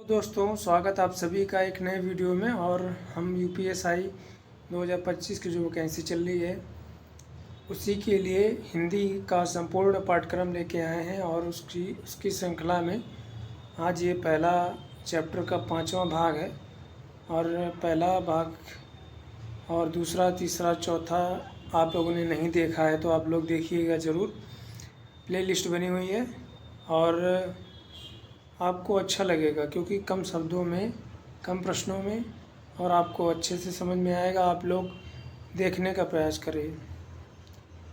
दोस्तों, स्वागत आप सभी का एक नए वीडियो में। और हम यूपीएसआई 2025 की जो वैकेंसी चल रही है उसी के लिए हिंदी का संपूर्ण पाठ्यक्रम लेके आए हैं। और उसकी श्रृंखला में आज ये पहला चैप्टर का 5वां भाग है। और पहला भाग और दूसरा, तीसरा, चौथा आप लोगों ने नहीं देखा है तो आप लोग देखिएगा ज़रूर। प्लेलिस्ट बनी हुई है और आपको अच्छा लगेगा क्योंकि कम शब्दों में, कम प्रश्नों में और आपको अच्छे से समझ में आएगा। आप लोग देखने का प्रयास करिए,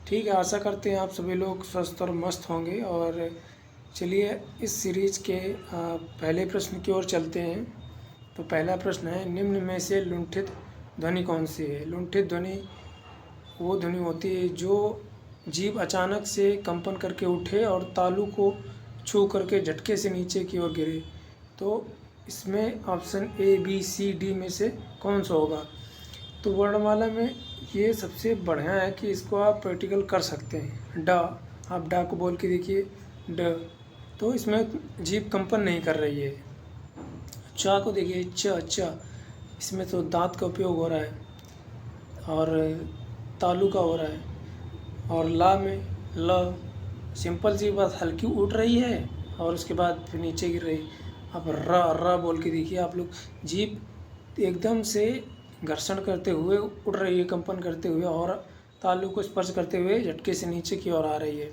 ठीक है। आशा करते हैं आप सभी लोग स्वस्थ और मस्त होंगे। और चलिए इस सीरीज़ के पहले प्रश्न की ओर चलते हैं। तो पहला प्रश्न है, निम्न में से लुंठित ध्वनि कौन सी है? लुंठित ध्वनि वो ध्वनि होती है जो जीभ अचानक से कंपन करके उठे और तालू को छू करके झटके से नीचे की ओर गिरे। तो इसमें option A, B, C, D में से कौन सा होगा? तो वर्णमाला में ये सबसे बढ़िया है कि इसको आप प्रैक्टिकल कर सकते हैं। ड, आप डा को बोल के देखिए, ड। तो इसमें जीभ कंपन नहीं कर रही है। चा को देखिए, च, इसमें तो दांत का उपयोग हो रहा है और तालू का हो रहा है। और ला में ल, सिंपल सी बात, हल्की उठ रही है और उसके बाद फिर नीचे गिर रही। अब र बोल के देखिए आप लोग, जीभ एकदम से घर्षण करते हुए उड़ रही है, कंपन करते हुए और तालू को स्पर्श करते हुए झटके से नीचे की ओर आ रही है।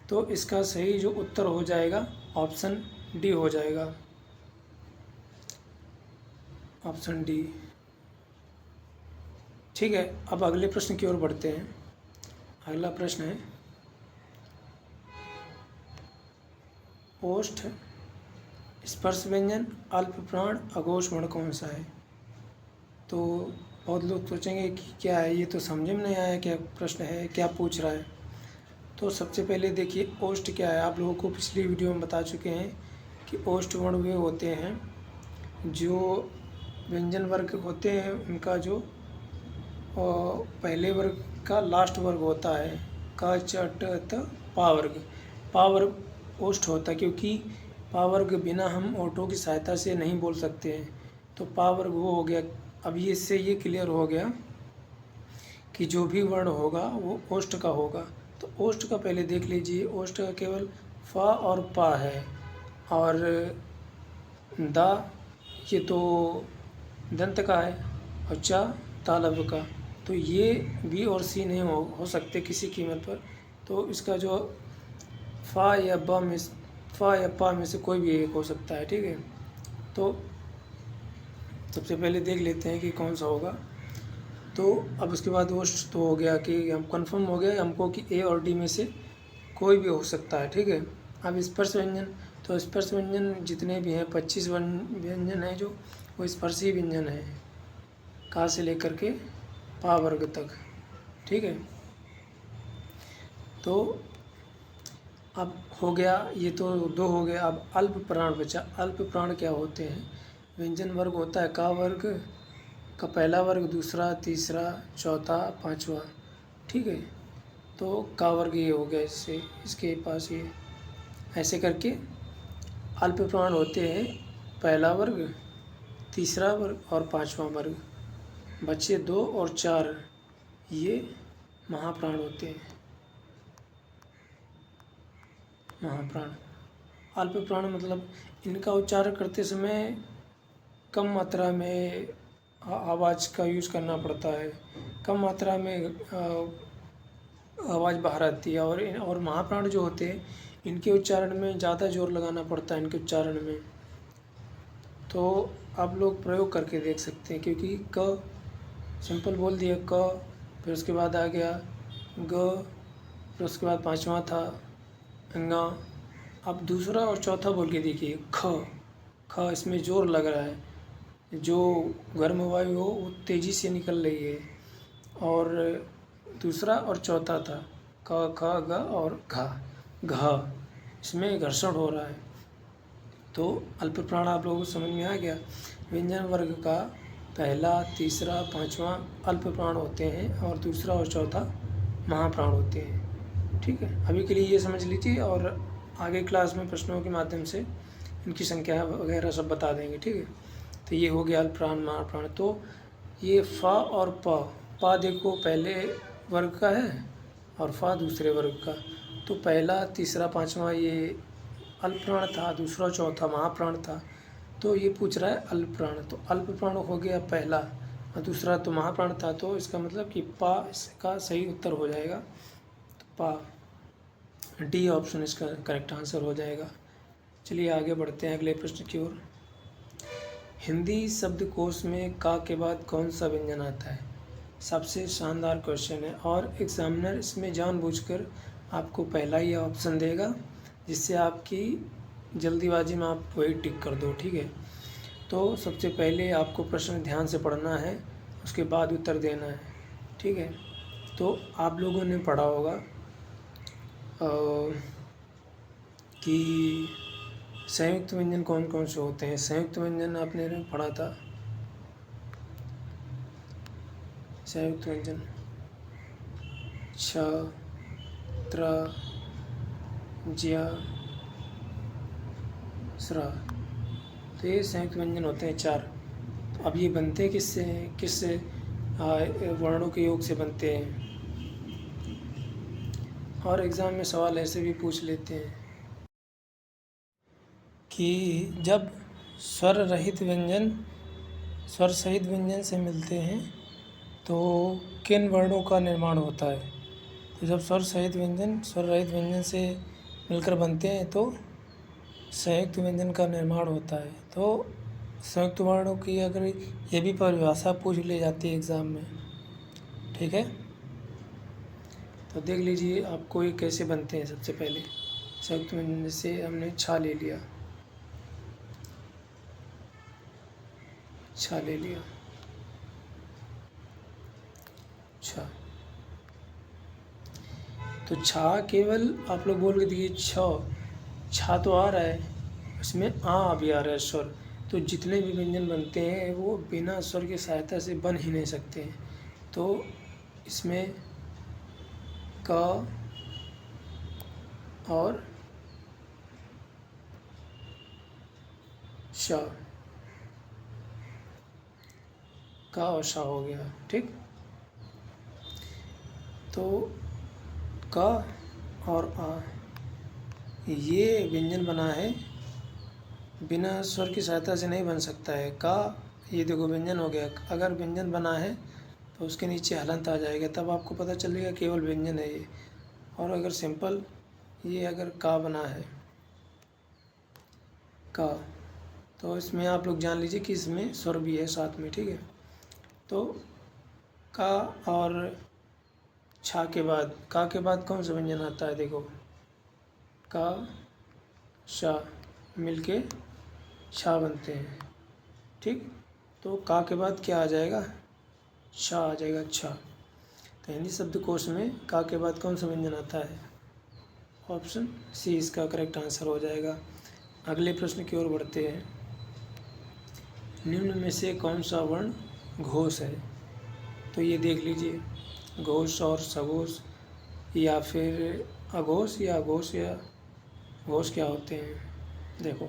तो इसका सही जो उत्तर हो जाएगा ऑप्शन डी हो जाएगा, ऑप्शन डी। ठीक है, अब अगले प्रश्न की ओर बढ़ते हैं। अगला प्रश्न है, ओष्ठ स्पर्श व्यंजन अल्प प्राण अघोष वर्ण कौन सा है? तो बहुत लोग सोचेंगे कि क्या है ये, तो समझ में नहीं आया क्या प्रश्न है, क्या पूछ रहा है। तो सबसे पहले देखिए ओष्ठ क्या है। आप लोगों को पिछली वीडियो में बता चुके हैं कि ओष्ठ वर्ण वे होते हैं जो व्यंजन वर्ग होते हैं, उनका जो पहले वर्ग का लास्ट वर्ग होता है। क, च, ट, त, पा वर्ग। पा वर्ग ओष्ठ होता है क्योंकि पा वर्ग बिना हम ओठों की सहायता से नहीं बोल सकते हैं। तो पा वर्ग वो हो गया। अब ये इससे ये क्लियर हो गया कि जो भी वर्ण होगा वो ओष्ठ का होगा। तो ओष्ठ का पहले देख लीजिए, ओष्ठ का केवल फा और पा है। और दा ये तो दंत का है और चा तालव्य का। तो ये बी और सी नहीं हो सकते किसी कीमत पर। तो इसका जो फा या पा में से कोई भी एक हो सकता है, ठीक है। तो सबसे पहले देख लेते हैं कि कौन सा होगा। तो अब उसके बाद ओष्ठ तो हो गया कि हम कंफर्म हो गया हमको कि ए और डी में से कोई भी हो सकता है, ठीक है। अब स्पर्श व्यंजन, तो स्पर्श व्यंजन जितने भी हैं 25 व्यंजन हैं जो वो स्पर्शी व्यंजन है, का से लेकर के पा वर्ग तक, ठीक है। तो अब हो गया, ये तो दो हो गए। अब अल्प प्राण बचा। अल्प प्राण क्या होते हैं? व्यंजन वर्ग होता है का वर्ग का पहला वर्ग, दूसरा, तीसरा, चौथा, पांचवा, ठीक है। तो का वर्ग ये हो गया, इससे इसके पास ये ऐसे करके अल्प प्राण होते हैं पहला वर्ग, तीसरा वर्ग और पांचवा वर्ग। बचे 2 और 4, ये महाप्राण होते हैं, महाप्राण। अल्प प्राण मतलब इनका उच्चारण करते समय कम मात्रा में आवाज़ का यूज़ करना पड़ता है, कम मात्रा में आवाज़ बाहर आती है। और महाप्राण जो होते हैं इनके उच्चारण में ज़्यादा जोर लगाना पड़ता है, इनके उच्चारण में। तो आप लोग प्रयोग करके देख सकते हैं क्योंकि क सिंपल बोल दिया क, फिर उसके बाद आ गया ग, फिर उसके बाद पांचवा था ङ। अब दूसरा और चौथा बोल के देखिए, ख, इसमें जोर लग रहा है, जो गर्म वायु हो वो तेज़ी से निकल रही है। और दूसरा और चौथा था क, ख, ग और घ, इसमें घर्षण हो रहा है। तो अल्प प्राण आप लोगों को समझ में आ गया। व्यंजन वर्ग का पहला, तीसरा, पांचवा अल्प प्राण होते हैं और दूसरा और चौथा महाप्राण होते हैं, ठीक है। अभी के लिए ये समझ लीजिए और आगे क्लास में प्रश्नों के माध्यम से इनकी संख्या वगैरह सब बता देंगे, ठीक है। तो ये हो गया अल्प प्राण महाप्राण। तो ये फा और पा देखो पहले वर्ग का है और फा दूसरे वर्ग का। तो पहला, तीसरा, पांचवा ये अल्प प्राण था, दूसरा चौथा महाप्राण था। तो ये पूछ रहा है अल्प प्राण, तो अल्प प्राण हो गया पहला और दूसरा तो महाप्राण था। तो इसका मतलब कि पा इसका सही उत्तर हो जाएगा। तो पा, डी ऑप्शन इसका करेक्ट आंसर हो जाएगा। चलिए आगे बढ़ते हैं अगले प्रश्न की ओर। हिंदी शब्दकोश में का के बाद कौन सा व्यंजन आता है? सबसे शानदार क्वेश्चन है और एग्जामिनर इसमें जानबूझकर आपको पहला ही ऑप्शन देगा, जिससे आपकी जल्दीबाजी में आप वही टिक कर दो, ठीक है। तो सबसे पहले आपको प्रश्न ध्यान से पढ़ना है, उसके बाद उत्तर देना है, ठीक है। तो आप लोगों ने पढ़ा होगा कि संयुक्त व्यंजन कौन कौन से होते हैं। संयुक्त व्यंजन आपने पढ़ा था, संयुक्त व्यंजन छ, त्र, ज्या, स्रा। तो ये संयुक्त व्यंजन होते हैं 4। तो अब ये बनते किससे हैं, किस वर्णों के योग से बनते हैं। और एग्ज़ाम में सवाल ऐसे भी पूछ लेते हैं कि जब स्वर रहित व्यंजन स्वर सहित व्यंजन से मिलते हैं तो किन वर्णों का निर्माण होता है। तो जब स्वर सहित व्यंजन स्वर रहित व्यंजन से मिलकर बनते हैं तो संयुक्त व्यंजन का निर्माण होता है। तो संयुक्त वर्णों की अगर ये भी परिभाषा पूछ ली जाती है एग्ज़ाम में, ठीक है। तो देख लीजिए आपको ये कैसे बनते हैं। सबसे पहले संयुक्त व्यंजन से हमने छा ले लिया, छा ले लिया, छा। तो छा केवल आप लोग बोल के देखिए, छा तो आ रहा है, इसमें आ भी आ रहा है स्वर। तो जितने भी व्यंजन बनते हैं वो बिना स्वर की सहायता से बन ही नहीं सकते हैं। तो इसमें क और श, का और शा हो गया, ठीक। तो का और आ ये व्यंजन बना है, बिना स्वर की सहायता से नहीं बन सकता है। का ये देखो व्यंजन हो गया। अगर व्यंजन बना है तो उसके नीचे हलंत आ जाएगा, तब आपको पता चलेगा केवल व्यंजन है ये। और अगर सिंपल ये अगर का बना है, का, तो इसमें आप लोग जान लीजिए कि इसमें स्वर भी है साथ में, ठीक है। तो का और छा के बाद, का के बाद कौन सा व्यंजन आता है, देखो का शा मिलके छा बनते हैं, ठीक। तो का के बाद क्या आ जाएगा, छा आ जाएगा, छा। तो हिंदी शब्दकोश में का के बाद कौन सा व्यंजन आता है? ऑप्शन सी इसका करेक्ट आंसर हो जाएगा। अगले प्रश्न की ओर बढ़ते हैं। निम्न में से कौन सा वर्ण घोष है? तो ये देख लीजिए, घोष और सघोष या फिर अघोष या घोष या घोष क्या होते हैं। देखो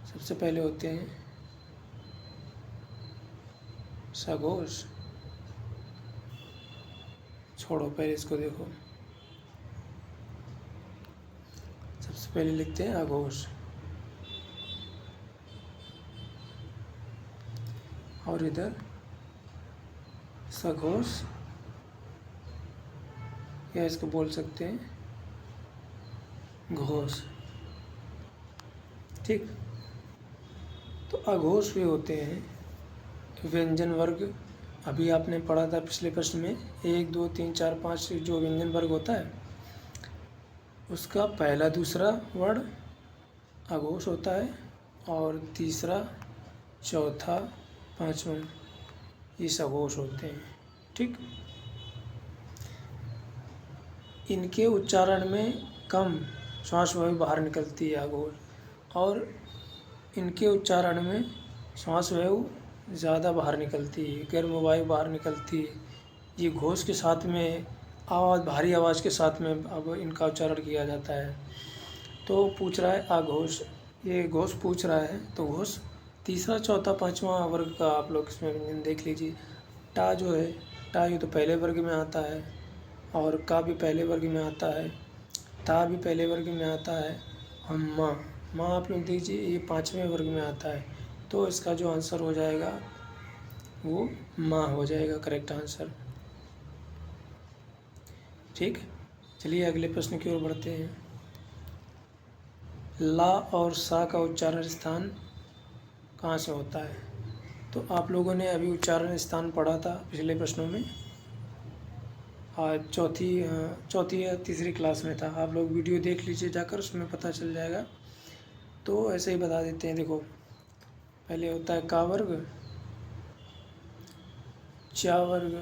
सबसे पहले होते हैं सघोष, छोड़ो पहले इसको देखो, सबसे पहले लिखते हैं अघोष और इधर सघोष, या इसको बोल सकते हैं घोष, ठीक। तो अघोष भी होते हैं व्यंजन वर्ग। अभी आपने पढ़ा था पिछले प्रश्न में 1 2 3 4 5 जो व्यंजन वर्ग होता है उसका पहला दूसरा वर्ण अघोष होता है और तीसरा चौथा पांचवा ये सघोष होते हैं, ठीक। इनके उच्चारण में कम श्वास वायु बाहर निकलती है अघोष, और इनके उच्चारण में श्वास वायु ज़्यादा बाहर निकलती है, गर्म वायु बाहर निकलती है। ये घोष के साथ में आवाज़, भारी आवाज़ के साथ में अब इनका उच्चारण किया जाता है। तो पूछ रहा है अघोष ये घोष पूछ रहा है, तो घोष तीसरा चौथा पाँचवा वर्ग का आप लोग इसमें व्यंजन देख लीजिए। टा जो है, टा ये तो पहले वर्ग में आता है, और का भी पहले वर्ग में आता है, ता भी पहले वर्ग में आता है, और माँ, माँ आप लोग दीजिए ये पाँचवें वर्ग में आता है। तो इसका जो आंसर हो जाएगा वो माँ हो जाएगा करेक्ट आंसर। ठीक, चलिए अगले प्रश्न की ओर बढ़ते हैं। ला और सा का उच्चारण स्थान कहाँ से होता है? तो आप लोगों ने अभी उच्चारण स्थान पढ़ा था पिछले प्रश्नों में, आज चौथी या तीसरी क्लास में था। आप लोग वीडियो देख लीजिए जाकर, उसमें पता चल जाएगा। तो ऐसे ही बता देते हैं। देखो, पहले होता है का वर्ग, चा वर्ग,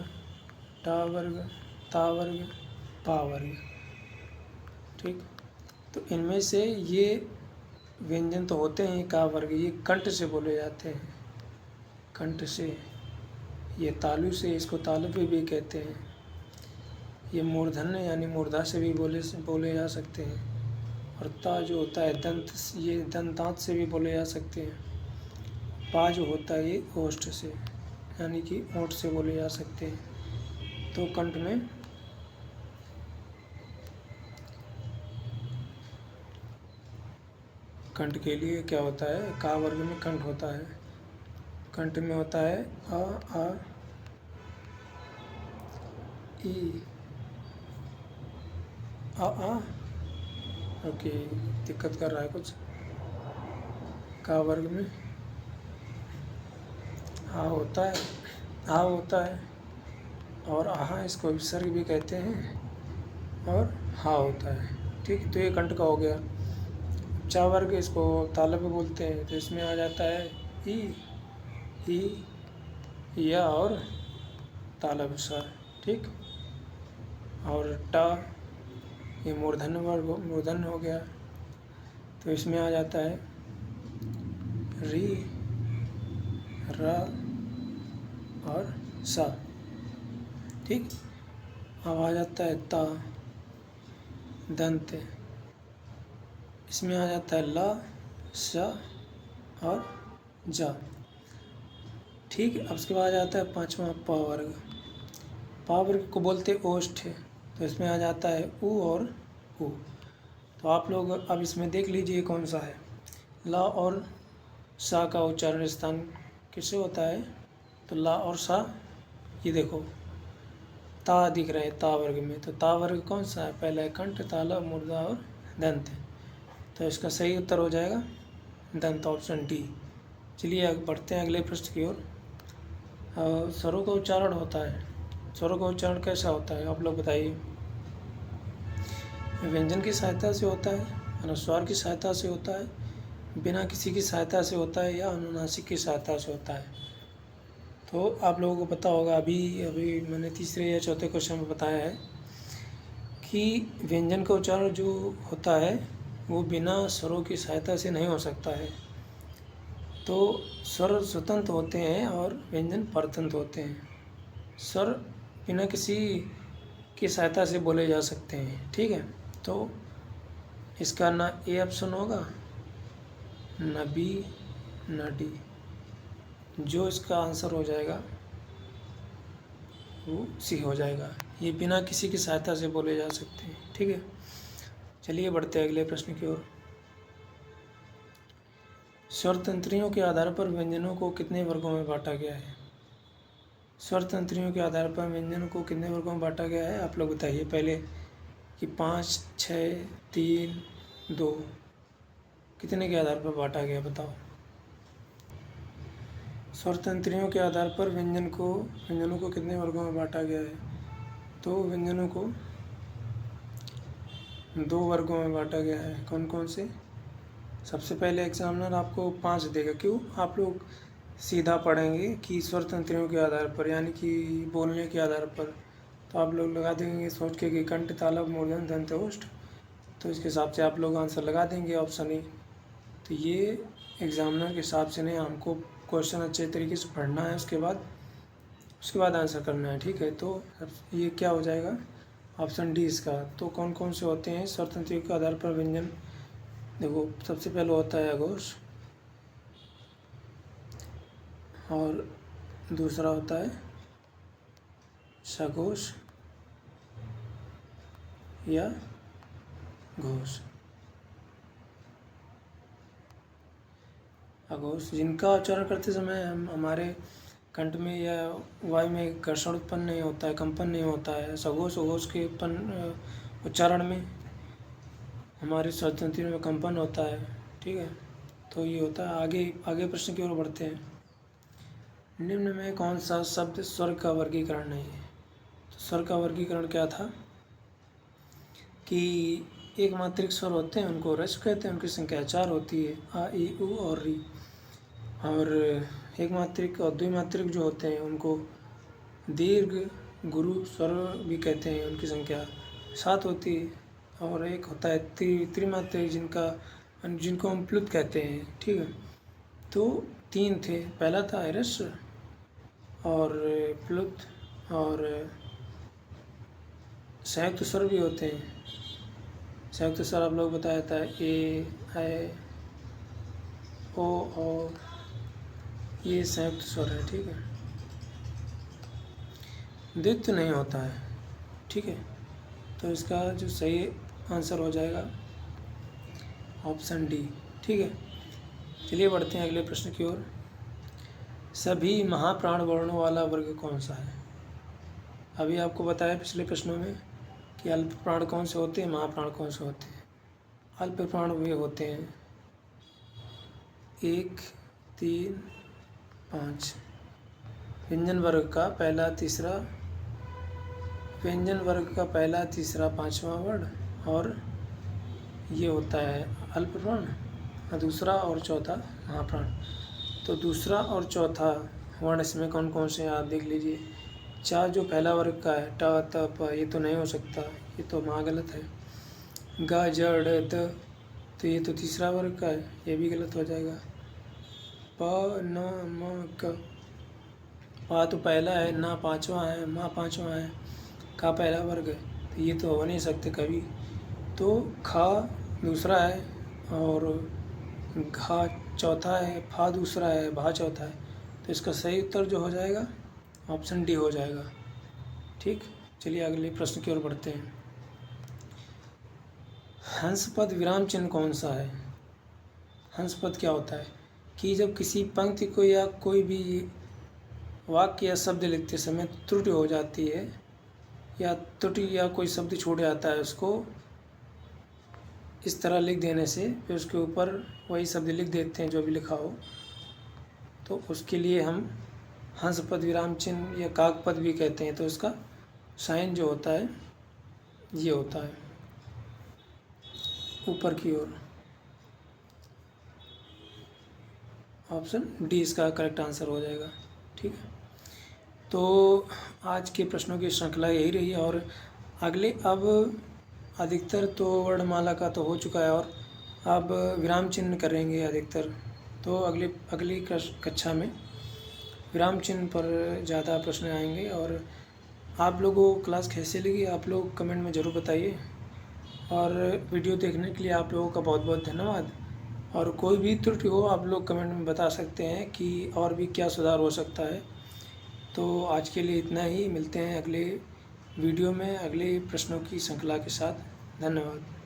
टा वर्ग, ता वर्ग, पा वर्ग। ठीक, तो इनमें से ये व्यंजन तो होते हैं का वर्ग, ये कंठ से बोले जाते हैं, कंठ से। ये तालु से, इसको तालव्य भी कहते हैं। ये मूर्धन्य यानी मूर्धा से भी बोले जा सकते हैं। और ता जो होता है दंत, ये दंतांत से भी बोले जा सकते हैं। पा जो होता है ये ओष्ठ से यानी कि ओंठ से बोले जा सकते हैं। तो कंठ में कंठ के लिए क्या होता है, का वर्ग में कंठ होता है। कंठ में होता है आ ई, आ। ओके, दिक्कत कर रहा है कुछ। का वर्ग में आ होता है, आ होता है, और आहा इसको विसर्ग भी कहते हैं, और हा होता है। ठीक, तो ये कंठ का हो गया। चा वर्ग इसको तालव्य बोलते हैं, तो इसमें आ जाता है ई, या और तालव्य सा। ठीक, और टा ये मूर्धन्य वर्ग, मूर्धन्य हो गया, तो इसमें आ जाता है री, रा और सा। ठीक, अब आ जाता है ता, दंत, इसमें आ जाता है ला, सा और जा। ठीक, अब उसके बाद आ जाता है पांचवा पा वर्ग। पा वर्ग को बोलते हैं ओष्ठ, तो इसमें आ जाता है उ और उ। तो आप लोग अब इसमें देख लीजिए कौन सा है। ला और सा का उच्चारण स्थान किससे होता है? तो ला और सा, ये देखो ता दिख रहे हैं ता वर्ग में, तो ता वर्ग कौन सा है? पहला है कंठ, तालव्य, मूर्धा और दंत। तो इसका सही उत्तर हो जाएगा दंत, ऑप्शन डी। चलिए आगे बढ़ते हैं अगले प्रश्न की ओर। स्वरों का उच्चारण होता है, स्वरों का उच्चारण कैसा होता है आप लोग बताइए? व्यंजन की सहायता से होता है, अनुस्वार की सहायता से होता है, बिना किसी की सहायता से होता है, या अनुनासिक की सहायता से होता है? तो आप लोगों को पता होगा, अभी मैंने तीसरे या चौथे क्वेश्चन में बताया है कि व्यंजन का उच्चारण जो होता है वो बिना स्वरों की सहायता से नहीं हो सकता है। तो स्वर स्वतंत्र होते हैं और व्यंजन परतंत्र होते हैं। स्वर बिना किसी की सहायता से बोले जा सकते हैं। ठीक है, तो इसका ना ए ऑप्शन होगा, ना बी, ना डी। जो इसका आंसर हो जाएगा वो सी हो जाएगा। ये बिना किसी की सहायता से बोले जा सकते हैं। ठीक है, चलिए बढ़ते हैं अगले प्रश्न की ओर। स्वर तंत्रियों के आधार पर व्यंजनों को कितने वर्गों में बांटा गया है? स्वर तंत्रियों के आधार पर व्यंजनों को कितने वर्गों में बांटा गया है आप लोग बताइए पहले, कि 5, 6, 3, 2, कितने के आधार पर बांटा गया बताओ? स्वर तंत्रियों के आधार पर व्यंजनों को कितने वर्गों में बांटा गया है? तो व्यंजनों को 2 वर्गों में बांटा गया है। कौन कौन से? सबसे पहले एग्जामिनर आपको 5 देगा। क्यों? आप लोग सीधा पढ़ेंगे कि स्वर तंत्रियों के आधार पर, यानी कि बोलने के आधार पर, तो आप लोग लगा देंगे सोच के कि कंठ, तालव्य, मूर्धन्य, दंत, ओष्ठ। तो इसके हिसाब से आप लोग आंसर लगा देंगे ऑप्शन ए। तो ये एग्जामिनर के हिसाब से नहीं, हमको क्वेश्चन अच्छे तरीके से पढ़ना है, उसके बाद आंसर करना है। ठीक है, तो ये क्या हो जाएगा? ऑप्शन डी इसका। तो कौन कौन से होते हैं स्वर तंत्रियों के आधार पर व्यंजन देखो सबसे पहले होता है अघोष और दूसरा होता है सघोष या घोष। अघोष जिनका उच्चारण करते समय हमारे कंठ में या वायु में घर्षण उत्पन्न नहीं होता है, कंपन नहीं होता है। सघोष अघोष के उच्चारण में हमारे स्वरतंत्रियों में कंपन होता है। ठीक है, तो ये होता है। आगे आगे प्रश्न की ओर बढ़ते हैं। निम्न में कौन सा शब्द स्वर का वर्गीकरण नहीं है? तो स्वर का वर्गीकरण क्या था कि एक मात्रिक स्वर होते हैं उनको ह्रस्व कहते हैं, उनकी संख्या 4 होती है, आ ई उ और री। और एक मात्रिक और द्विमात्रिक जो होते हैं उनको दीर्घ गुरु स्वर भी कहते हैं, उनकी संख्या 7 होती है। और एक होता है त्रिमात्रिक जिनको हम प्लुत कहते हैं। ठीक है, तो 3 थे। पहला था ह्रस्व और प्लुत और संयुक्त स्वर भी होते हैं। संयुक्त स्वर आप लोग बताया था ए ऐ ओ और ये संयुक्त स्वर है। ठीक है, द्वित्व नहीं होता है। ठीक है, तो इसका जो सही आंसर हो जाएगा ऑप्शन डी। ठीक है, चलिए बढ़ते हैं अगले प्रश्न की ओर। सभी महाप्राण वर्णों वाला वर्ग कौन सा है? अभी आपको बताया पिछले प्रश्नों में कि अल्प प्राण कौन से होते हैं, महाप्राण कौन से होते हैं। अल्प प्राण वे होते हैं 1, 3, 5 व्यंजन वर्ग का पहला तीसरा पांचवा वर्ण, और ये होता है अल्प प्राण, दूसरा और चौथा महाप्राण। तो दूसरा और चौथा वर्ण इसमें कौन कौन से हैं आप देख लीजिए। चा जो पहला वर्ग का है, ट त प, ये तो नहीं हो सकता, ये तो महागलत है। ग ज ड़ द, तो ये तो तीसरा वर्ग का है, ये भी गलत हो जाएगा। प न म क, पा तो पहला है, ना पांचवा है, माँ पांचवा है, का पहला वर्ग है, तो ये तो हो नहीं सकते कभी। तो खा दूसरा है और घा चौथा है, फा दूसरा है, भा चौथा है। तो इसका सही उत्तर जो हो जाएगा ऑप्शन डी हो जाएगा। ठीक, चलिए अगले प्रश्न की ओर बढ़ते हैं। हंस पद विराम चिन्ह कौन सा है? हंस पद क्या होता है कि जब किसी पंक्ति को या कोई भी वाक्य या शब्द लिखते समय त्रुटि हो जाती है या त्रुटि या कोई शब्द छूट जाता है, उसको इस तरह लिख देने से फिर उसके ऊपर वही शब्द लिख देते हैं जो भी लिखा हो, तो उसके लिए हम हंस पद विराम चिन्ह या काक पद भी कहते हैं। तो इसका साइन जो होता है ये होता है ऊपर की ओर। ऑप्शन डी इसका करेक्ट आंसर हो जाएगा। ठीक है, तो आज के प्रश्नों की श्रृंखला यही रही और अगले अब अधिकतर तो वर्णमाला का तो हो चुका है और अब विराम चिन्ह करेंगे अधिकतर। तो अगली कक्षा में विराम चिन्ह पर ज़्यादा प्रश्न आएंगे। और आप लोगों को क्लास कैसे लगी आप लोग कमेंट में ज़रूर बताइए। और वीडियो देखने के लिए आप लोगों का बहुत बहुत धन्यवाद। और कोई भी त्रुटि हो आप लोग कमेंट में बता सकते हैं कि और भी क्या सुधार हो सकता है। तो आज के लिए इतना ही, मिलते हैं अगले वीडियो में अगले प्रश्नों की श्रृंखला के साथ। धन्यवाद।